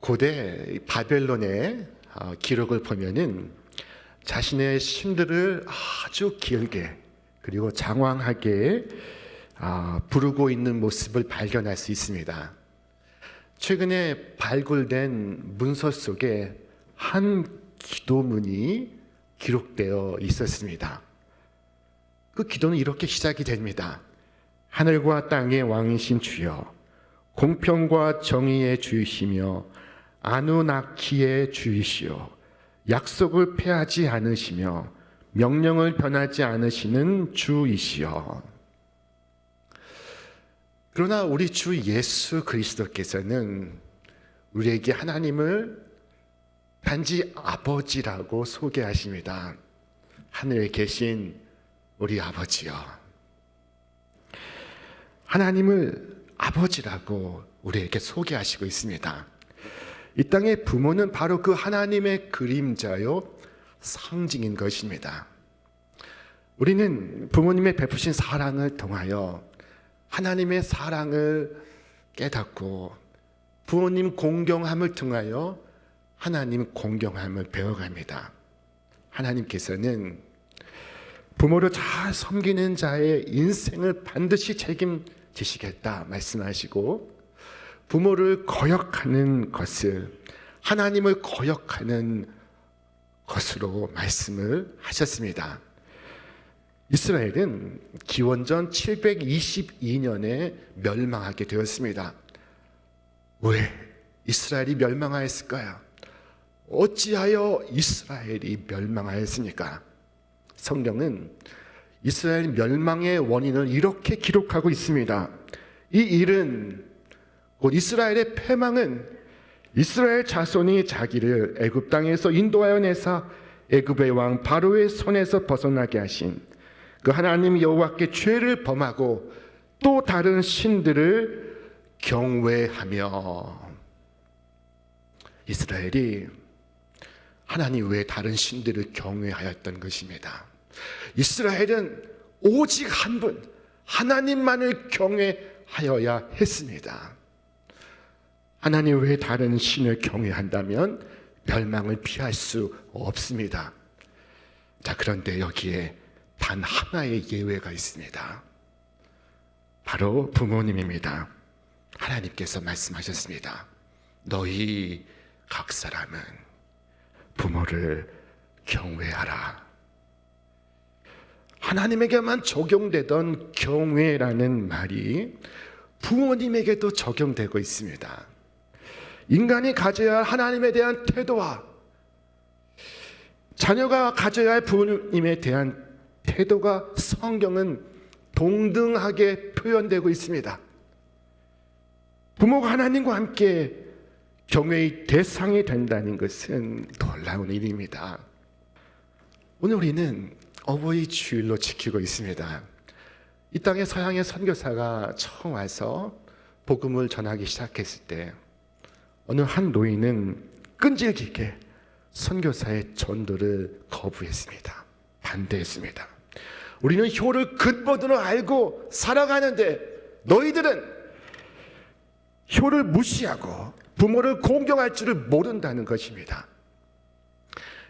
고대 바벨론의 기록을 보면은 자신의 신들을 아주 길게 그리고 장황하게 부르고 있는 모습을 발견할 수 있습니다. 최근에 발굴된 문서 속에 한 기도문이 기록되어 있었습니다. 그 기도는 이렇게 시작이 됩니다. 하늘과 땅의 왕이신 주여, 공평과 정의의 주이시며 아누나키의 주이시여, 약속을 폐하지 않으시며 명령을 변하지 않으시는 주이시여. 그러나 우리 주 예수 그리스도께서는 우리에게 하나님을 단지 아버지라고 소개하십니다. 하늘에 계신 우리 아버지요. 하나님을 아버지라고 우리에게 소개하시고 있습니다. 이 땅의 부모는 바로 그 하나님의 그림자요, 상징인 것입니다. 우리는 부모님의 베푸신 사랑을 통하여 하나님의 사랑을 깨닫고 부모님 공경함을 통하여 하나님 공경함을 배워갑니다. 하나님께서는 부모를 잘 섬기는 자의 인생을 반드시 책임지시겠다 말씀하시고, 부모를 거역하는 것을 하나님을 거역하는 것으로 말씀을 하셨습니다. 이스라엘은 기원전 722년에 멸망하게 되었습니다. 왜 이스라엘이 멸망하였을까요? 어찌하여 이스라엘이 멸망하였습니까? 성경은 이스라엘 멸망의 원인을 이렇게 기록하고 있습니다. 이 일은, 곧 이스라엘의 패망은 이스라엘 자손이 자기를 애굽 땅에서 인도하여 내사 애굽의 왕 바로의 손에서 벗어나게 하신 그 하나님 여호와께 죄를 범하고 또 다른 신들을 경외하며, 이스라엘이 하나님 외에 다른 신들을 경외하였던 것입니다. 이스라엘은 오직 한 분 하나님만을 경외하여야 했습니다. 하나님 외에 다른 신을 경외한다면 멸망을 피할 수 없습니다. 자, 그런데 여기에 단 하나의 예외가 있습니다. 바로 부모님입니다. 하나님께서 말씀하셨습니다. 너희 각 사람은 부모를 경외하라. 하나님에게만 적용되던 경외라는 말이 부모님에게도 적용되고 있습니다. 인간이 가져야 할 하나님에 대한 태도와 자녀가 가져야 할 부모님에 대한 태도가 성경은 동등하게 표현되고 있습니다. 부모가 하나님과 함께 경외의 대상이 된다는 것은 놀라운 일입니다. 오늘 우리는 어버이 주일로 지키고 있습니다. 이 땅에 서양의 선교사가 처음 와서 복음을 전하기 시작했을 때 어느 한 노인은 끈질기게 선교사의 전도를 거부했습니다. 반대했습니다. 우리는 효를 근본으로 알고 살아가는데 너희들은 효를 무시하고 부모를 공경할 줄을 모른다는 것입니다.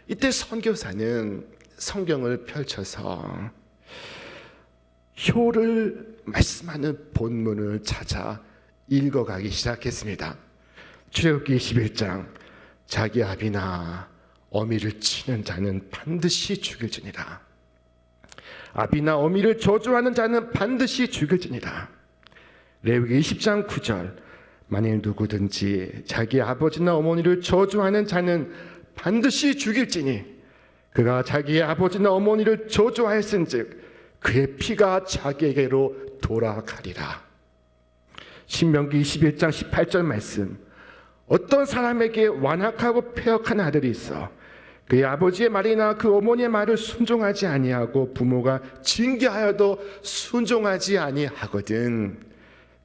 이때 선교사는 성경을 펼쳐서 효를 말씀하는 본문을 찾아 읽어가기 시작했습니다. 출애굽기 21장, 자기 아비나 어미를 치는 자는 반드시 죽일지니라. 아비나 어미를 저주하는 자는 반드시 죽일지니라. 레위기 20장 9절, 만일 누구든지 자기 아버지나 어머니를 저주하는 자는 반드시 죽일지니 그가 자기의 아버지나 어머니를 저주하였은즉 그의 피가 자기에게로 돌아가리라. 신명기 21장 18절 말씀, 어떤 사람에게 완악하고 패역한 아들이 있어 그의 아버지의 말이나 그 어머니의 말을 순종하지 아니하고 부모가 징계하여도 순종하지 아니하거든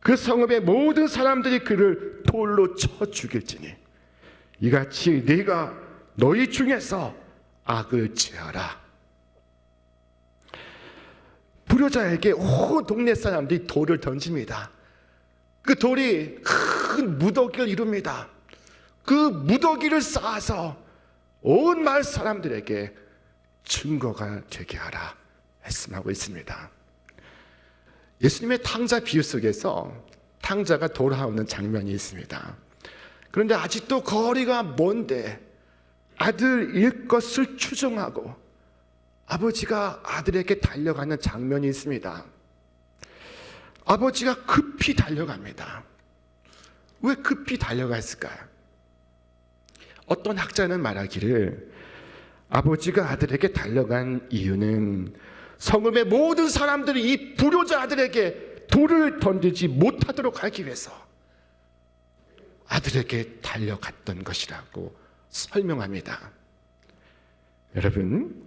그 성읍의 모든 사람들이 그를 돌로 쳐 죽일지니 이같이 네가 너희 중에서 악을 제하라. 불효자에게 온 동네 사람들이 돌을 던집니다. 그 돌이 큰 무더기를 이룹니다. 그 무더기를 쌓아서 온 마을 사람들에게 증거가 되게 하라 말씀하고 있습니다. 예수님의 탕자 비유 속에서 탕자가 돌아오는 장면이 있습니다. 그런데 아직도 거리가 먼데 아들일 것을 추정하고 아버지가 아들에게 달려가는 장면이 있습니다. 아버지가 급히 달려갑니다. 왜 급히 달려갔을까요? 어떤 학자는 말하기를 아버지가 아들에게 달려간 이유는 성읍의 모든 사람들이 이 불효자 아들에게 돌을 던지지 못하도록 하기 위해서 아들에게 달려갔던 것이라고 설명합니다. 여러분,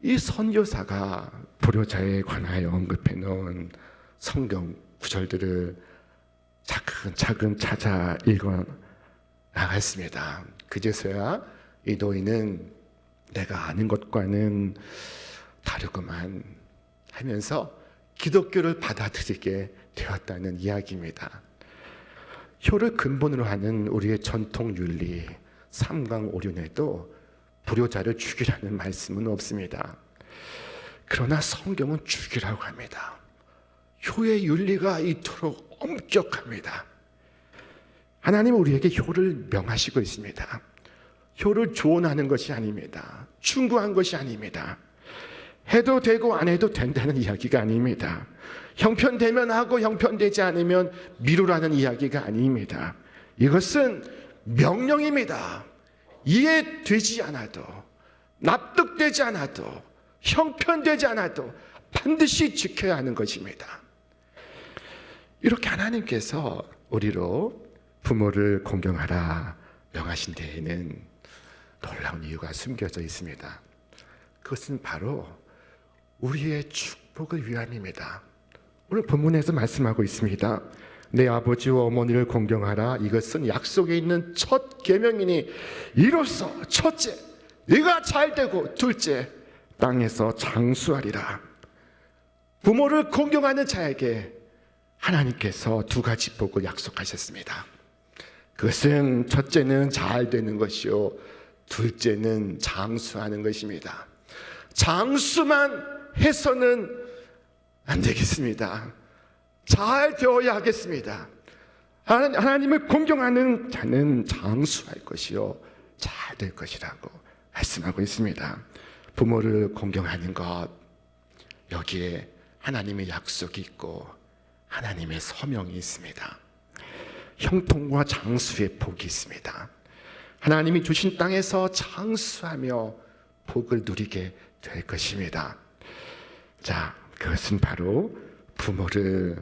이 선교사가 불효자에 관하여 언급해 놓은 성경 구절들을 차근차근 찾아 읽어 나갔습니다. 그제서야 이 노인은 내가 아는 것과는 다르구만 하면서 기독교를 받아들이게 되었다는 이야기입니다. 효를 근본으로 하는 우리의 전통 윤리 삼강오륜에도 불효자를 죽이라는 말씀은 없습니다. 그러나 성경은 죽이라고 합니다. 효의 윤리가 이토록 엄격합니다. 하나님은 우리에게 효를 명하시고 있습니다. 효를 조언하는 것이 아닙니다. 충고한 것이 아닙니다. 해도 되고 안 해도 된다는 이야기가 아닙니다. 형편되면 하고 형편되지 않으면 미루라는 이야기가 아닙니다. 이것은 명령입니다. 이해되지 않아도, 납득되지 않아도, 형편되지 않아도 반드시 지켜야 하는 것입니다. 이렇게 하나님께서 우리로 부모를 공경하라 명하신 데에는 놀라운 이유가 숨겨져 있습니다. 그것은 바로 우리의 축복을 위함입니다. 오늘 본문에서 말씀하고 있습니다. 내 아버지와 어머니를 공경하라. 이것은 약속에 있는 첫 계명이니 이로써 첫째 네가 잘되고 둘째 땅에서 장수하리라. 부모를 공경하는 자에게 하나님께서 두 가지 복을 약속하셨습니다. 그것은 첫째는 잘 되는 것이요 둘째는 장수하는 것입니다. 장수만 해서는 안 되겠습니다. 잘 되어야 하겠습니다. 하나님을 공경하는 자는 장수할 것이요 잘 될 것이라고 말씀하고 있습니다. 부모를 공경하는 것, 여기에 하나님의 약속이 있고 하나님의 서명이 있습니다. 형통과 장수의 복이 있습니다. 하나님이 주신 땅에서 장수하며 복을 누리게 될 것입니다. 자, 그것은 바로 부모를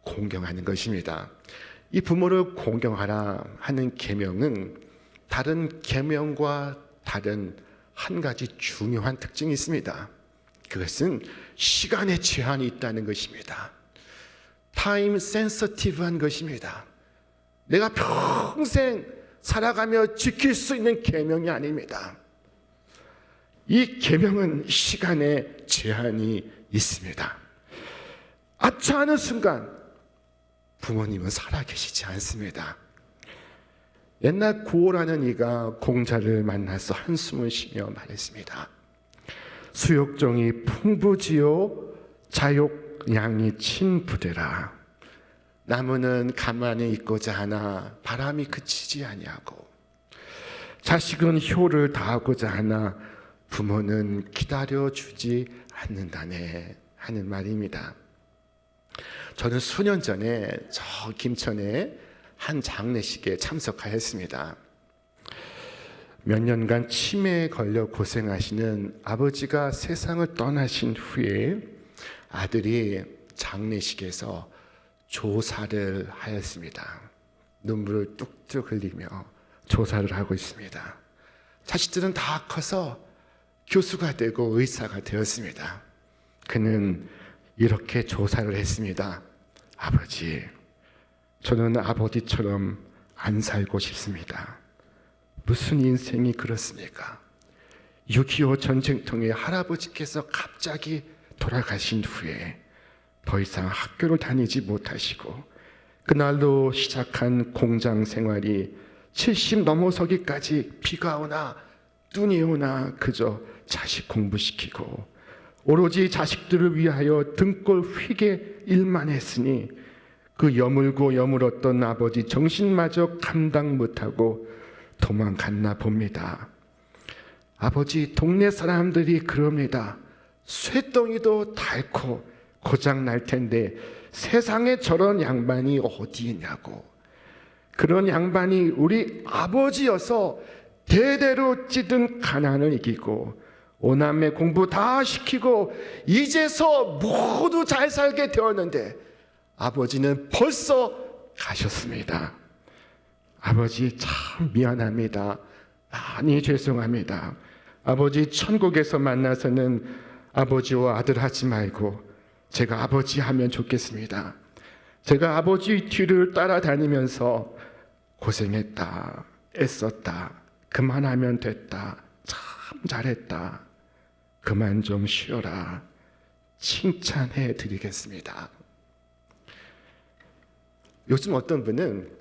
공경하는 것입니다. 이 부모를 공경하라 하는 계명은 다른 계명과 다른 한 가지 중요한 특징이 있습니다. 그것은 시간의 제한이 있다는 것입니다. 타임 센서티브한 것입니다. 내가 평생 살아가며 지킬 수 있는 계명이 아닙니다. 이 계명은 시간의 제한이 있습니다. 아차 하는 순간 부모님은 살아계시지 않습니다. 옛날 구호라는 이가 공자를 만나서 한숨을 쉬며 말했습니다. 수욕종이 풍부지요 자욕양이 친부되라. 나무는 가만히 있고자 하나 바람이 그치지 아니하고 자식은 효를 다하고자 하나 부모는 기다려주지 않는다네 하는 말입니다. 저는 수년 전에 저 김천에 한 장례식에 참석하였습니다. 몇 년간 치매에 걸려 고생하시는 아버지가 세상을 떠나신 후에 아들이 장례식에서 조사를 하였습니다. 눈물을 뚝뚝 흘리며 조사를 하고 있습니다. 자식들은 다 커서 교수가 되고 의사가 되었습니다. 그는 이렇게 조사를 했습니다. 아버지, 저는 아버지처럼 안 살고 싶습니다. 무슨 인생이 그렇습니까? 6.25 전쟁통에 할아버지께서 갑자기 돌아가신 후에 더 이상 학교를 다니지 못하시고 그날로 시작한 공장 생활이 70 넘어서기까지 비가 오나 눈이 오나 그저 자식 공부시키고 오로지 자식들을 위하여 등골 휘게 일만 했으니 그 여물고 여물었던 아버지 정신마저 감당 못하고 도망갔나 봅니다. 아버지 동네 사람들이 그럽니다. 쇠덩이도 닳고 고장 날 텐데 세상에 저런 양반이 어디 있냐고. 그런 양반이 우리 아버지여서 대대로 찌든 가난을 이기고 오남매 공부 다 시키고 이제서 모두 잘 살게 되었는데 아버지는 벌써 가셨습니다. 아버지 참 미안합니다. 많이 죄송합니다. 아버지 천국에서 만나서는 아버지와 아들 하지 말고 제가 아버지 하면 좋겠습니다. 제가 아버지 뒤를 따라다니면서 고생했다, 애썼다, 그만하면 됐다, 참 잘했다, 그만 좀 쉬어라, 칭찬해 드리겠습니다. 요즘 어떤 분은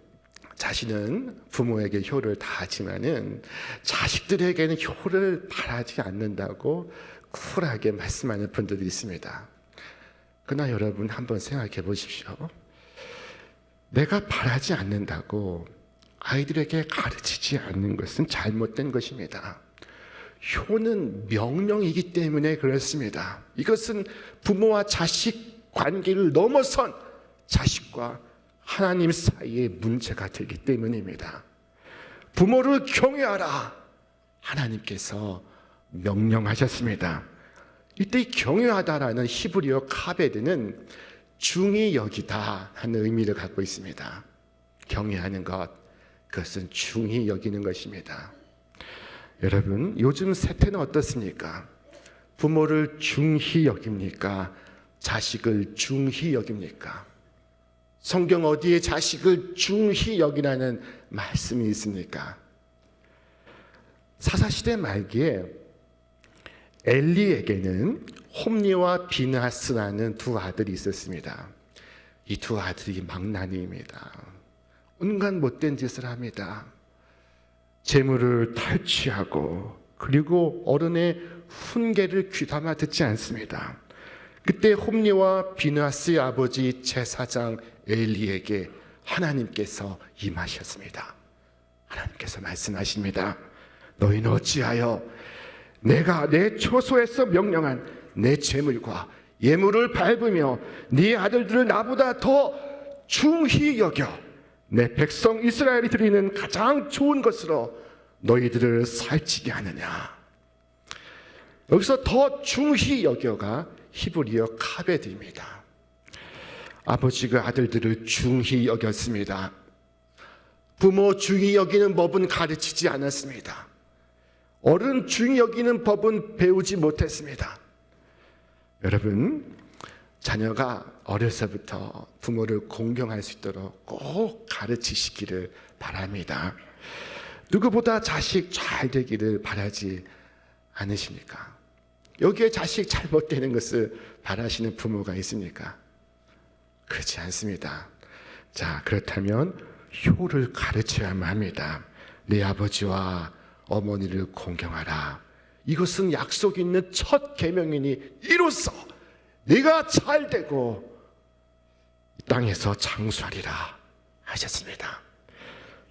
자신은 부모에게 효를 다하지만은 자식들에게는 효를 바라지 않는다고 쿨하게 말씀하는 분들이 있습니다. 그러나 여러분 한번 생각해 보십시오. 내가 바라지 않는다고 아이들에게 가르치지 않는 것은 잘못된 것입니다. 효는 명령이기 때문에 그렇습니다. 이것은 부모와 자식 관계를 넘어선 자식과 하나님 사이의 문제가 되기 때문입니다. 부모를 경외하라. 하나님께서 명령하셨습니다. 이때 경외하다라는 히브리어 카베드는 중히 여기다 하는 의미를 갖고 있습니다. 경외하는 것, 그것은 중히 여기는 것입니다. 여러분, 요즘 세태는 어떻습니까? 부모를 중히 여깁니까? 자식을 중히 여깁니까? 성경 어디에 자식을 중히 여기라는 말씀이 있습니까? 사사시대 말기에 엘리에게는 홈리와 비느하스라는 두 아들이 있었습니다. 이 두 아들이 망나니입니다. 온갖 못된 짓을 합니다. 재물을 탈취하고 그리고 어른의 훈계를 귀담아 듣지 않습니다. 그때 홈리와 비느하스의 아버지 제사장 엘리에게 하나님께서 임하셨습니다. 하나님께서 말씀하십니다. 너희는 어찌하여 내가 내 초소에서 명령한 내 재물과 예물을 밟으며 네 아들들을 나보다 더 중히 여겨 내 백성 이스라엘이 드리는 가장 좋은 것으로 너희들을 살찌게 하느냐. 여기서 더 중히 여겨가 히브리어 카베드입니다. 아버지가 아들들을 중히 여겼습니다. 부모 중히 여기는 법은 가르치지 않았습니다. 어른 중히 여기는 법은 배우지 못했습니다. 여러분, 자녀가 어려서부터 부모를 공경할 수 있도록 꼭 가르치시기를 바랍니다. 누구보다 자식 잘 되기를 바라지 않으십니까? 여기에 자식 잘못되는 것을 바라시는 부모가 있습니까? 그렇지 않습니다. 자, 그렇다면 효를 가르쳐야만 합니다. 내 아버지와 어머니를 공경하라. 이것은 약속 있는 첫 계명이니 이로써 네가 잘되고 땅에서 장수하리라 하셨습니다.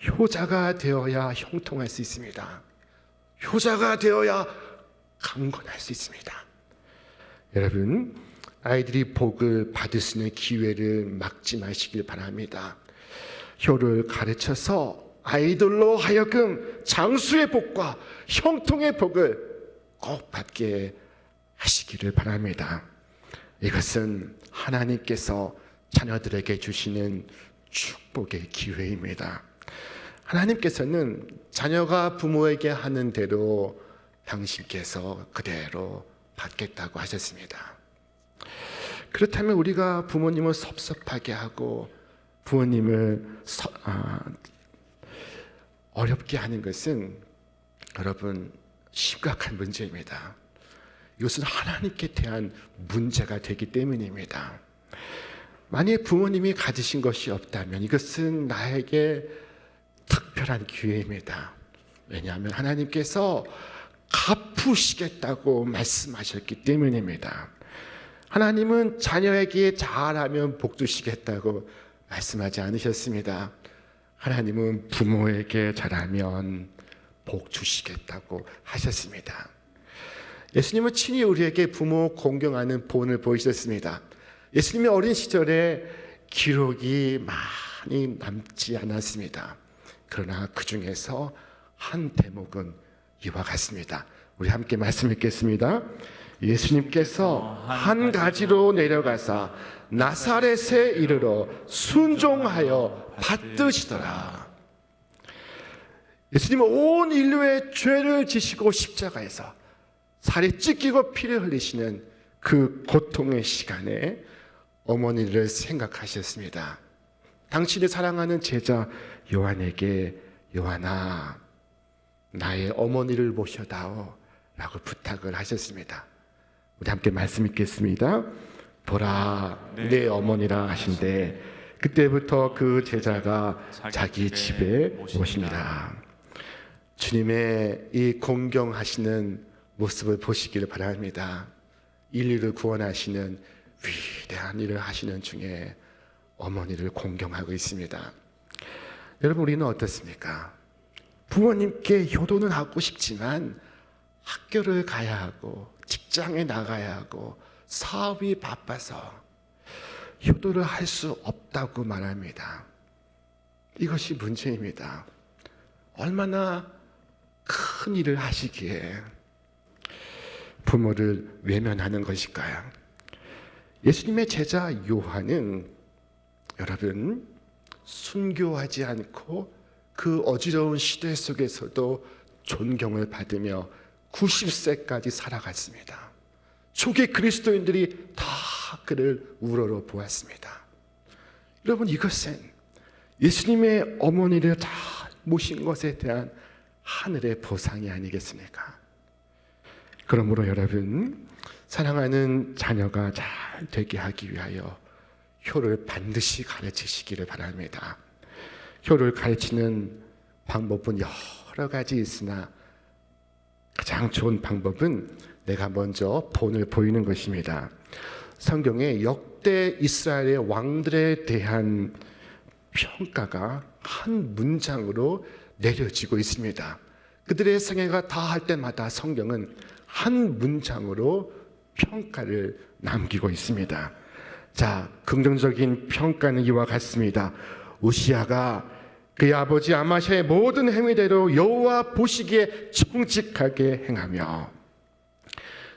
효자가 되어야 형통할 수 있습니다. 효자가 되어야 강건할 수 있습니다. 여러분, 아이들이 복을 받을 수 있는 기회를 막지 마시길 바랍니다. 효를 가르쳐서 아이들로 하여금 장수의 복과 형통의 복을 꼭 받게 하시기를 바랍니다. 이것은 하나님께서 자녀들에게 주시는 축복의 기회입니다. 하나님께서는 자녀가 부모에게 하는 대로 당신께서 그대로 받겠다고 하셨습니다. 그렇다면 우리가 부모님을 섭섭하게 하고 부모님을 어렵게 하는 것은 여러분 심각한 문제입니다. 이것은 하나님께 대한 문제가 되기 때문입니다. 만약 부모님이 가지신 것이 없다면 이것은 나에게 특별한 기회입니다. 왜냐하면 하나님께서 갚으시겠다고 말씀하셨기 때문입니다. 하나님은 자녀에게 잘하면 복 주시겠다고 말씀하지 않으셨습니다. 하나님은 부모에게 잘하면 복 주시겠다고 하셨습니다. 예수님은 친히 우리에게 부모 공경하는 본을 보이셨습니다. 예수님이 어린 시절에 기록이 많이 남지 않았습니다. 그러나 그 중에서 한 대목은 이와 같습니다. 우리 함께 말씀 읽겠습니다. 예수님께서 한 가지로 내려가사 나사렛에 이르러 순종하여 받드시더라. 예수님은 온 인류의 죄를 지시고 십자가에서 살이 찢기고 피를 흘리시는 그 고통의 시간에 어머니를 생각하셨습니다. 당신이 사랑하는 제자 요한에게 요한아, 나의 어머니를 모셔다오 라고 부탁을 하셨습니다. 우리 함께 말씀 읽겠습니다. 보라, 내 어머니라 하신대 그때부터 그 제자가 자기 집에 오십니다. 주님의 이 공경하시는 모습을 보시기를 바랍니다. 인류를 구원하시는 위대한 일을 하시는 중에 어머니를 공경하고 있습니다. 여러분, 우리는 어떻습니까? 부모님께 효도는 하고 싶지만 학교를 가야 하고 직장에 나가야 하고 사업이 바빠서 효도를 할 수 없다고 말합니다. 이것이 문제입니다. 얼마나 큰 일을 하시기에 부모를 외면하는 것일까요? 예수님의 제자 요한은 여러분 순교하지 않고 그 어지러운 시대 속에서도 존경을 받으며 90세까지 살아갔습니다. 초기 그리스도인들이 다 그를 우러러 보았습니다. 여러분, 이것은 예수님의 어머니를 다 모신 것에 대한 하늘의 보상이 아니겠습니까? 그러므로 여러분, 사랑하는 자녀가 잘 되게 하기 위하여 효를 반드시 가르치시기를 바랍니다. 효를 가르치는 방법은 여러 가지 있으나 가장 좋은 방법은 내가 먼저 본을 보이는 것입니다. 성경에 역대 이스라엘의 왕들에 대한 평가가 한 문장으로 내려지고 있습니다. 그들의 생애가 다 할 때마다 성경은 한 문장으로 평가를 남기고 있습니다. 자, 긍정적인 평가는 이와 같습니다. 우시야가 그의 아버지 아마샤의 모든 행위대로 여호와 보시기에 정직하게 행하며,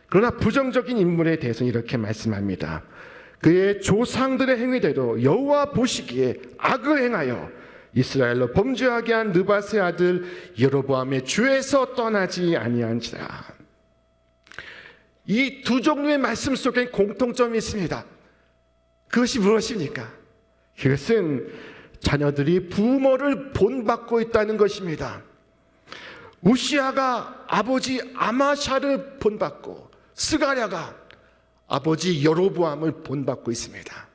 그러나 부정적인 인물에 대해서는 이렇게 말씀합니다. 그의 조상들의 행위대로 여호와 보시기에 악을 행하여 이스라엘로 범죄하게 한 느밧의 아들 여로보암의 죄에서 떠나지 아니한지라. 이 두 종류의 말씀 속에 공통점이 있습니다. 그것이 무엇입니까? 그것은 자녀들이 부모를 본받고 있다는 것입니다. 우시야가 아버지 아마샤를 본받고 스가랴가 아버지 여로보암을 본받고 있습니다.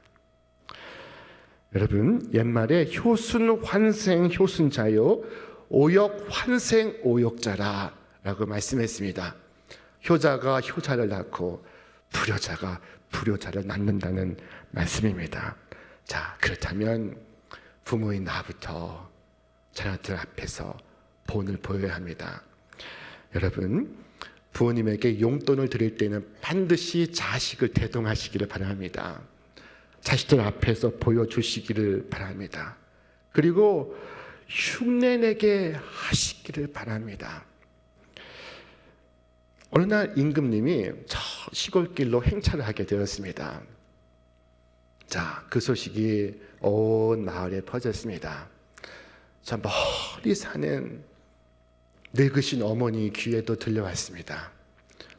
여러분, 옛말에 효순 환생 효순자요 오역 환생 오역자라 라고 말씀했습니다. 효자가 효자를 낳고 불효자가 불효자를 낳는다는 말씀입니다. 자, 그렇다면 부모인 나부터 자녀들 앞에서 본을 보여야 합니다. 여러분, 부모님에게 용돈을 드릴 때는 반드시 자식을 대동하시기를 바랍니다. 자식들 앞에서 보여주시기를 바랍니다. 그리고 흉내내게 하시기를 바랍니다. 어느 날 임금님이 저 시골길로 행차를 하게 되었습니다. 자, 그 소식이 온 마을에 퍼졌습니다. 저 멀리 사는 늙으신 어머니 귀에도 들려왔습니다.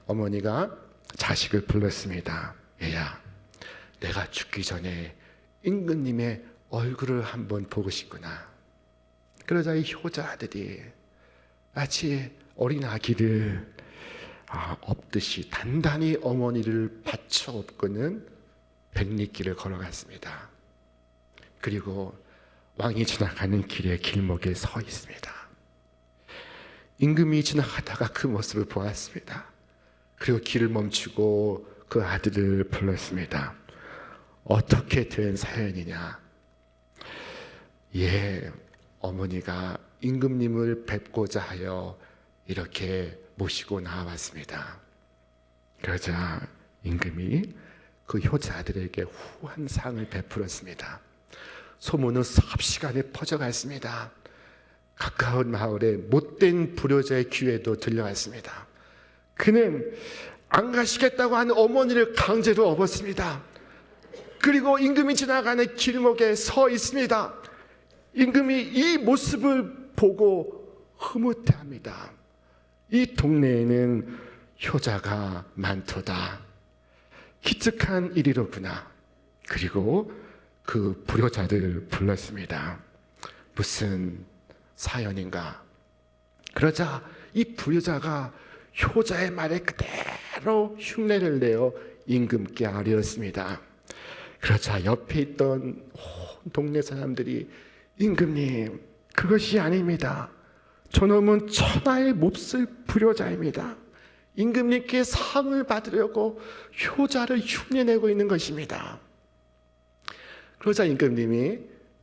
어머니가 자식을 불렀습니다. 얘야, 내가 죽기 전에 임금님의 얼굴을 한번 보고 싶구나. 그러자 이 효자들이 마치 어린 아기를 업듯이 단단히 어머니를 받쳐 업고는 백리길을 걸어갔습니다. 그리고 왕이 지나가는 길의 길목에 서 있습니다. 임금이 지나가다가 그 모습을 보았습니다. 그리고 길을 멈추고 그 아들을 불렀습니다. 어떻게 된 사연이냐? 예, 어머니가 임금님을 뵙고자 하여 이렇게 모시고 나왔습니다. 그러자 임금이 그 효자들에게 후한 상을 베풀었습니다. 소문은 삽시간에 퍼져갔습니다. 가까운 마을에 못된 불효자의 귀에도 들려왔습니다. 그는 안 가시겠다고 하는 어머니를 강제로 업었습니다. 그리고 임금이 지나가는 길목에 서 있습니다. 임금이 이 모습을 보고 흐뭇해합니다. 이 동네에는 효자가 많도다. 기특한 일이로구나. 그리고 그 불효자를 불렀습니다. 무슨 사연인가? 그러자 이 불효자가 효자의 말에 그대로 흉내를 내어 임금께 아뢰었습니다. 그러자 옆에 있던 온 동네 사람들이 임금님, 그것이 아닙니다. 저놈은 천하의 몹쓸 불효자입니다. 임금님께 상을 받으려고 효자를 흉내내고 있는 것입니다. 그러자 임금님이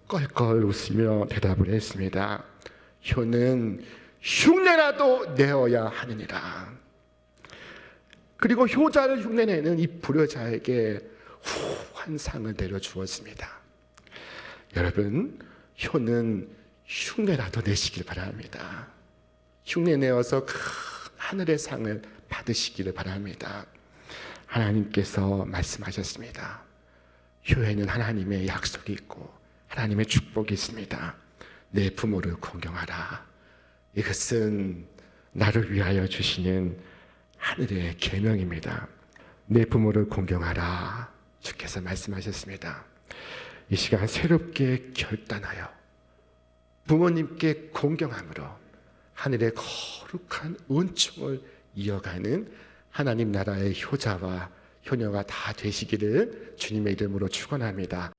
껄껄 웃으며 대답을 했습니다. 효는 흉내라도 내어야 하느니라. 그리고 효자를 흉내내는 이 불효자에게 후한 상을 내려주었습니다. 여러분, 효는 흉내라도 내시길 바랍니다. 흉내내어서 큰 하늘의 상을 받으시기를 바랍니다. 하나님께서 말씀하셨습니다. 효에는 하나님의 약속이 있고 하나님의 축복이 있습니다. 내 부모를 공경하라. 이것은 나를 위하여 주시는 하늘의 계명입니다. 내 부모를 공경하라. 주께서 말씀하셨습니다. 이 시간 새롭게 결단하여 부모님께 공경함으로 하늘의 거룩한 은총을 이어가는 하나님 나라의 효자와 효녀가 다 되시기를 주님의 이름으로 축원합니다.